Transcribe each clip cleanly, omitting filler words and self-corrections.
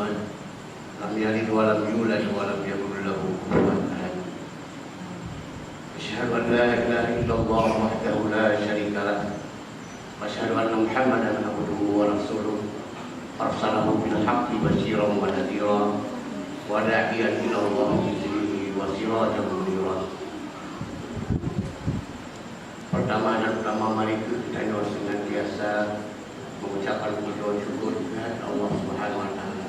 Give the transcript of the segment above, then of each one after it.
الصمد لم يلد ولم يولد ولم يكن له كفوا أحد. أشهد أن لا إله إلا الله وحده لا شريك له وأشهد أن محمدا عبده ورسوله أرسله بالحق بشيرا ونذيرا وداعيا إلى الله بإذنه وسراجا منيرا. Pertama dan utama mari kita senantiasa mengucapkan puji syukur kepada Allah Subhanahu wa taala.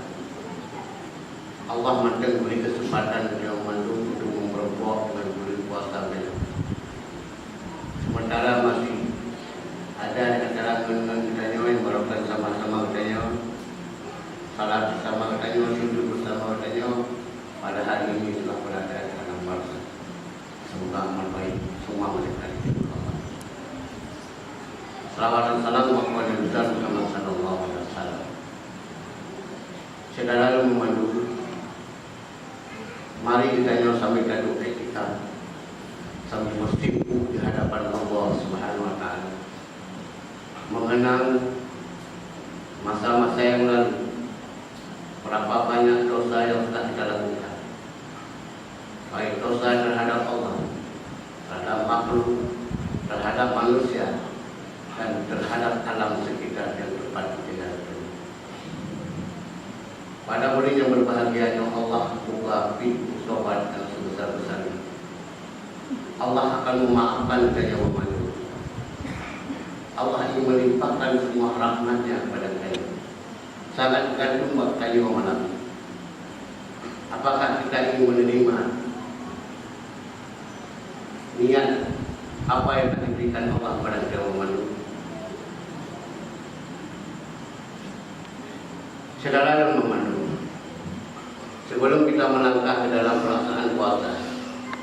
Allah makin beri kesempatan yang mandung untuk memperbuat dengan berpuasa beliau. Sementara masih ada antara kita yang melakukan sama-sama kita salat bersama kita, sujud bersama kita pada hari ini telah berada dalam puasa. Semoga amal baik semua mereka itu. Salawat dan salam kepada Nabi Muhammad sallallahu alaihi wasallam. Saudara memandu, mari kita sampai ke doa kita sambil bersimpuh di hadapan Allah Subhanahu wa taala. Mengenang masa-masa yang lalu, berapa banyak dosa yang telah kita lakukan. Baik dosa terhadap Allah, terhadap makhluk, terhadap manusia, dan terhadap alam sekitar yang tempat kita tinggal. Pada hari yang berbahagia yang Allah buka pintu taubat yang sebesar-besarnya. Allah akan memaafkan kita yang memandu. Allah ingin melimpahkan semua rahmatnya kepada kita. Sangat tergantung buat kita yang memandu. Apakah kita ingin menerima niat apa yang diberikan Allah kepada kita yang memandu? Saudara yang memandu, sebelum kita melangkah ke dalam pelaksanaan puasa,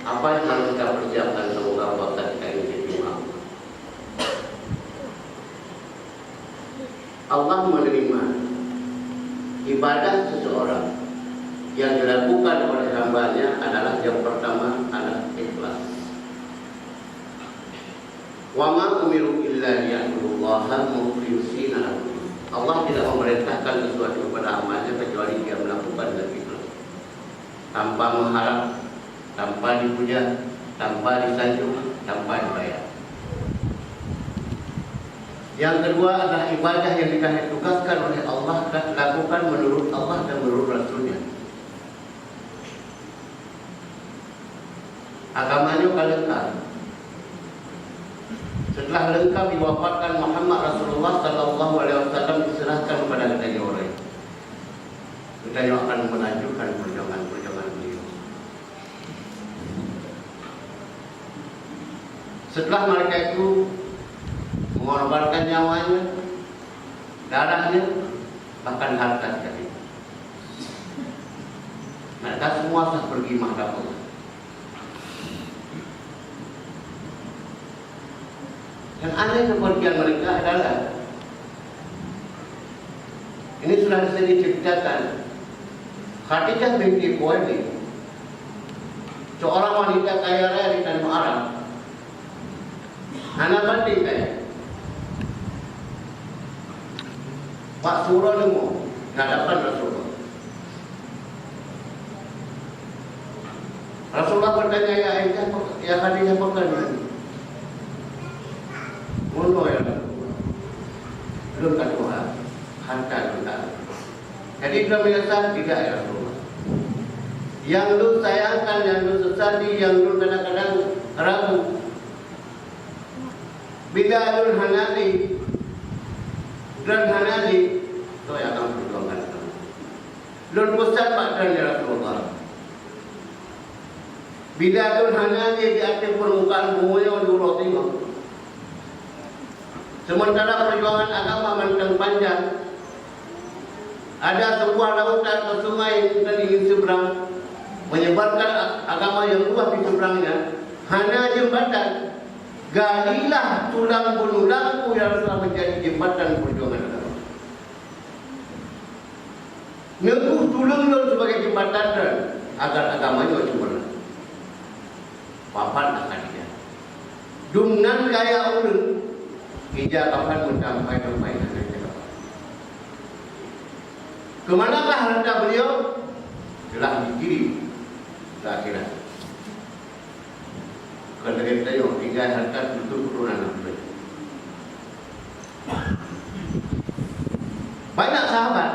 apa yang harus kita persiapkan semoga puasa kita ini diterima? Allah menerima ibadah seseorang yang dilakukan oleh hambanya adalah yang pertama adalah ikhlas. Wa ma umiru illa liya'budullaha mukhlishina lahu. Allah tidak memerintahkan sesuatu kepada hambanya kecuali dia melakukan dengan ikhlas, tanpa mengharap, tanpa dipuja, tanpa disanjung, tanpa dibayar. Yang kedua adalah ibadah yang ditugaskan oleh Allah, lakukan menurut Allah dan menurut Rasulnya. Agamanya lengkap. Setelah lengkap diwafatkan Muhammad Rasulullah sallallahu alaihi wasallam, diserahkan kepada kita orang. Kita yang akan melanjutkan perjuangan beliau. Setelah mereka itu mengorbankan nyawanya, darahnya, bahkan harta sekali. Mereka semua sah pergi menghadap Allah. Yang aneh kepergian mereka adalah ini sudah diceritakan. Khadijah binti Khuwailid, seorang wanita kaya raya di tanah Arab, anak banding kaya. Pak Surah nemu hadapan Rasulullah. Rasulullah bertanya, ya Aisyah, ya Khadijah, apa kalian? Mulu ya, belum tak doa, harta juga. Jadi dia menyesal tidak ya Rasulullah. Yang lu sayangkan, yang lu sesali, yang lu kadang-kadang ragu. Bidalul Hanali dan Hanali, itu yang akan berjuangkan kamu. Lun besar Pak dan ya Rasulullah. Bidalul Hanali di atas permukaan bumi yang dulu tengok. Sementara perjuangan agama mentang panjang, ada sebuah lautan atau sungai yang ingin seberang, menyebarkan agama yang luas di seberangnya. Hanya jembatan, galilah tulang belulangku yang telah menjadi jembatan perjuangan agama. Neguh tulung sebagai jembatan agar agamanya sempurna. Papan akan dia. Dumnan kaya ulun. Ija kapan mencapai permainan yang Kemanakah harta beliau? Telah dikirim ke akhirat. Kalau kita tengok tinggal harta itu turunan beliau. Banyak sahabat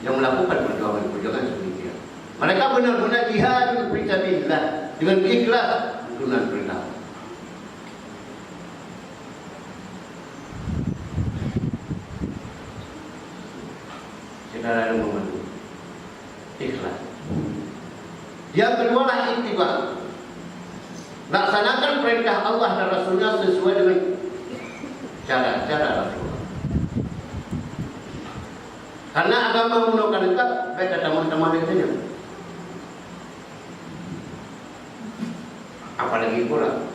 yang melakukan perjuangan sendirian. Mereka benar-benar jihad fisabilillah dengan ikhlas turunan perintah. Saudara memandu ikhlas. Yang kedua lah ittiba. Laksanakan perintah Allah dan Rasulnya sesuai dengan cara-cara Rasulullah. Karena agama menolongkan kita, baik ada teman-teman yang saja. Apalagi pula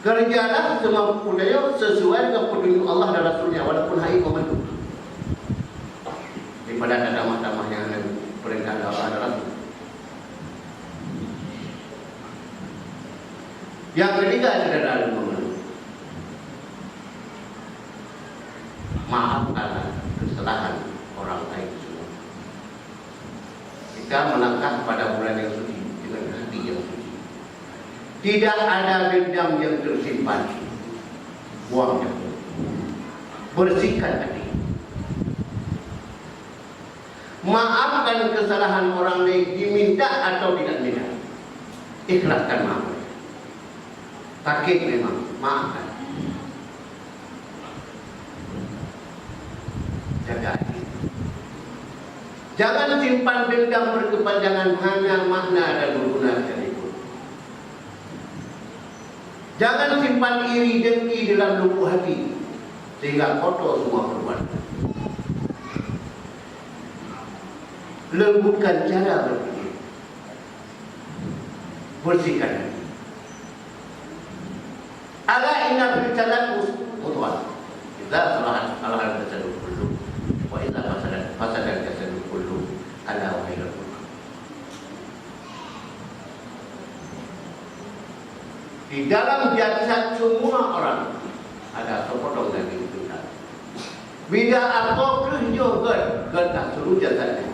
kerjalah semampu daya sesuai dengan petunjuk Allah dan Rasulnya, walaupun hai membantu. Daripada ada tamah-tamah yang ada perintah Allah dan Rasul. Yang ketiga saudara memandu. Maafkan kesalahan orang lain semua. Kita melangkah pada bulan yang suci dengan hati yang suci. Tidak ada dendam yang tersimpan. Buangnya. Bersihkan hati. Maafkan kesalahan orang lain, diminta atau tidak minta. Ikhlaskan maaf. Sakit memang, maafkan. Jaga hati. Jangan simpan dendam berkepanjangan hanya makna dan berguna sekalipun. Jangan simpan iri dengki dalam lubuk hati sehingga kotor semua perbuatan. Lembutkan cara berpikir. Bersihkan hati. Ala inna fil talaqqus mutwal. Idza salahat ala al-jasadu kullu wa idza fasadat fasada al-jasadu kullu ala wa hiya. Di dalam jasad semua orang ada sepotong daging tunggal. Bila apa kerja gertak seluruh jasadnya.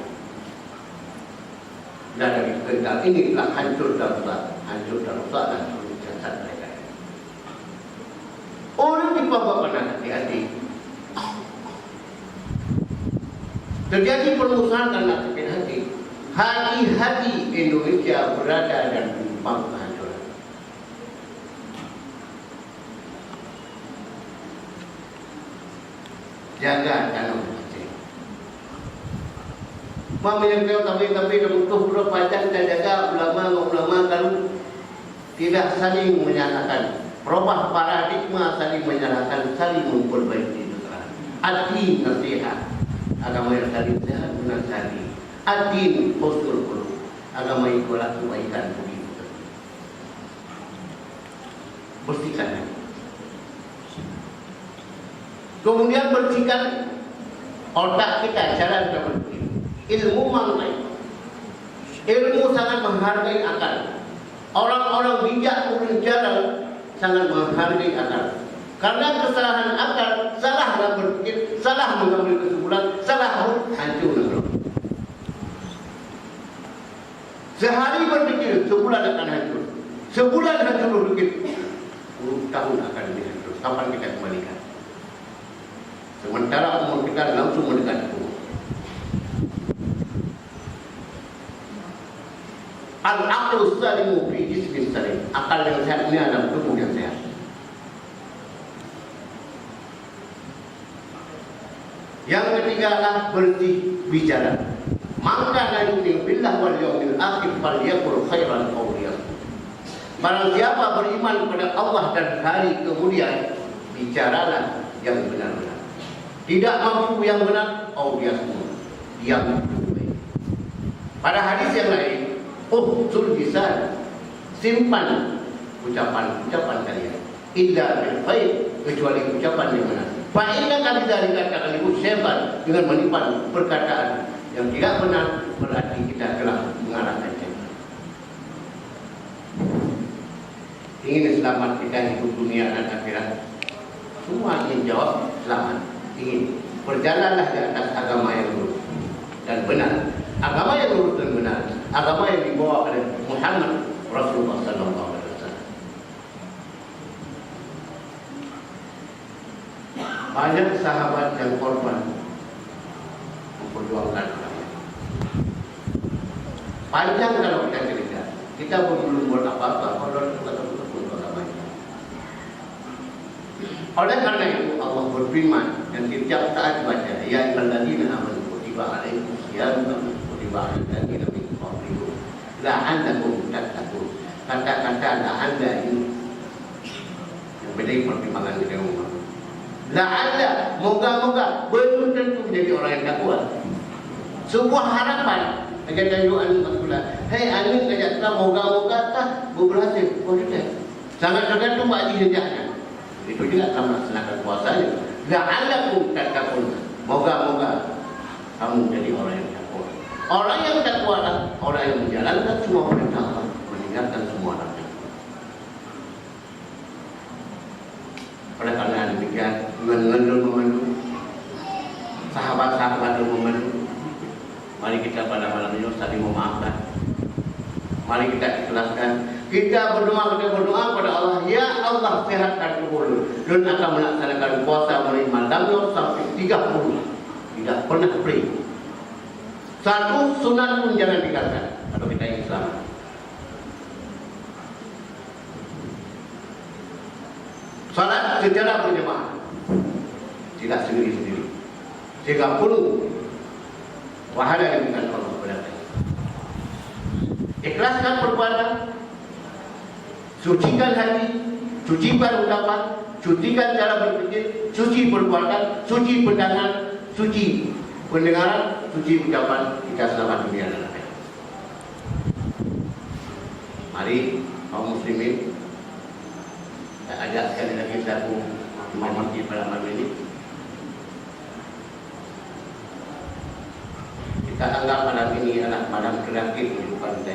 Dan dari gertak ini telah hancur dan rusak dan seluruh jasad mereka. Orang dibawa pada hati-hati. Terjadi permusuhan karena sakit hati. Hati-hati Indonesia berada dan tumpang kehancuran. Jaga tanam hati. Mama yang tahu tapi untuk berapa jam dan jaga ulama kalau tidak saling menyatakan. Berubah paradigma, saling menyalahkan, saling memperbaiki kesalahan. Ad-din nasihat, agama yang saling sehat menasihati. Ad-din husnul khuluq, agama yang tolak kebaikan budi. Bersihkan. Kemudian bersihkan otak kita, cara kita berpikir. Ilmu mantai. Ilmu sangat menghargai akal. Orang-orang bijak berencana sangat menghargai akal. Karena kesalahan akal, salah dalam berpikir, salah mengambil kesimpulan, salah hancur negara. Sehari berpikir, sebulan akan hancur. Sebulan hancur berpikir, 10 tahun akan dihancur. Kapan kita kembalikan? Sementara umur kita langsung mendekati umur. Al-aqlu salimu fi jismin salim. Akal yang sehat ini adalah tubuh yang sehat. Yang ketiga adalah bersih bicara. Maka yu'minu billah wal yawmil akhir falyaqul khairan aw liyasmut. Barang siapa beriman kepada Allah dan hari kemudian, bicaralah yang benar-benar. Tidak mampu yang benar, aw liyasmut, diam. Pada hadis yang lain, uhsul lisan, simpan ucapan-ucapan kalian. Illa bil khair, kecuali ucapan yang benar. Fa inna kami dari kata kalimat syaitan dengan menipan perkataan yang tidak benar, berarti kita telah mengarahkan syaitan. Ingin selamat kita hidup dunia dan akhirat. Semua ingin jawab selamat. Ingin berjalanlah di atas agama yang lurus. dan benar. Agama yang lurus dan benar, agama yang dibawa oleh Muhammad Rasulullah sallallahu alaihi wasallam. Banyak sahabat yang korban memperjuangkan agama. Panjang kalau kita cerita, kita belum buat apa-apa kalau kita pun agama. Oleh karena itu Allah berfirman dan setiap saat baca, ya ayyuhalladzina amanu kutiba alaikumus syiyam kutiba alal ladzina min qablikum la'allakum tattaqun. Kata-kata la'alla ini yang beda pertimbangan kita umum. La'alla, moga-moga belum tentu menjadi orang yang takwa. Sebuah harapan. Agar tanjuan Rasulullah. Hei angin kejatlah, moga-moga tak berhasil. Oh tidak. Sangat tergantung bagi jejaknya. Itu juga akan melaksanakan puasanya. La'allakum tattaqun. Moga-moga kamu jadi orang yang takwa. Orang yang takwa adalah orang yang menjalankan semua perintah Allah, meninggalkan semua larangan. Oleh karena demikian, mengendur memandu, sahabat-sahabat memandu. Mari kita pada malam ini saling memaafkan. Mari kita ikhlaskan. Kita berdoa kepada Allah. Ya Allah, sehatkan tubuh dan akan melaksanakan puasa mulai malam sampai 30. Tidak pernah free. Satu sunat pun jangan tinggalkan kalau kita Islam. Salat secara berjamaah, tidak sendiri-sendiri. 30 wahada yang diberikan Allah kepada kita. Ikhlaskan perbuatan, sucikan hati, sucikan ucapan, sucikan cara berpikir, suci perbuatan, suci pandangan, suci pendengaran, suci ucapan, kita selamat dunia dan akhirat. Mari kaum muslimin, saya ajak sekali lagi satu Imam Masjid pada malam ini. Kita anggap malam ini adalah malam terakhir kehidupan kita.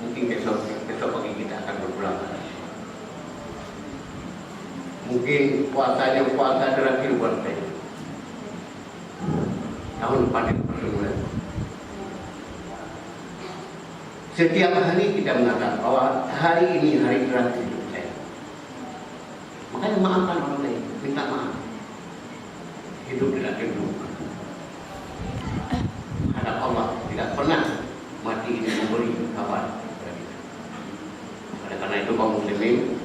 Mungkin besok pagi kita akan berpulang. Mungkin puasa terakhir buat kita. Tahun depan itu pertemuan. Setiap hari kita mengatakan bahwa hari ini hari terakhir hidup saya. Makanya maafkan orang lain, minta maaf. Hidup tidak kedua. Hadap Allah tidak pernah mati ini memberi kabar. Oleh karena itu kaum muslimin,